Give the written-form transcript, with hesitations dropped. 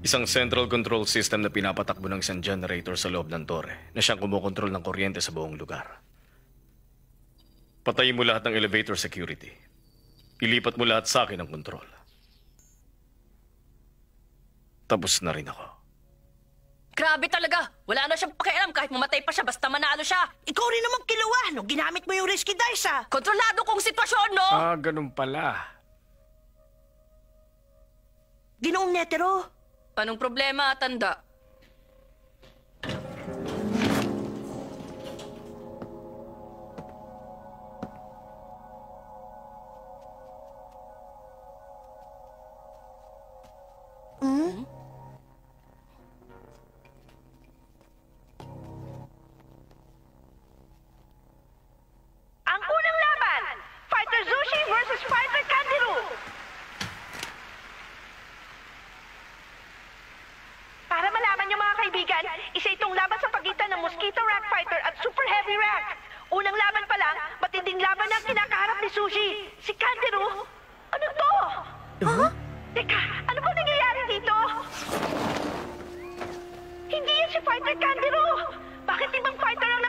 Isang central control system na pinapatakbo ng isang generator sa loob ng tore na siyang kumokontrol ng kuryente sa buong lugar. Patayin mo lahat ng elevator security. Ilipat mo lahat sa akin ang kontrol. Tapos na rin ako. Grabe talaga! Wala na siyang pakialam kahit mamatay pa siya basta manalo siya. Ikaw rin naman kiluwa nung ginamit mo yung risky dice, ah. Kontrolado kong sitwasyon, no? Ganun pala. Ginoong Netero. Anong problema, tanda? Ang unang laban, Fighter Zushi versus Fighter Kandiru. Para malaman niyo mga kaibigan, isa itong laban sa pagitan ng Mosquito Rank Fighter at Super Heavy Rank. Unang laban pa lang, matinding laban ang kinakaharap ni Sushi. Si Kandiru? Ano to? Teka, ano ba nangyayari dito? Hindi yan si Fighter Kandiru. Bakit ibang fighter ang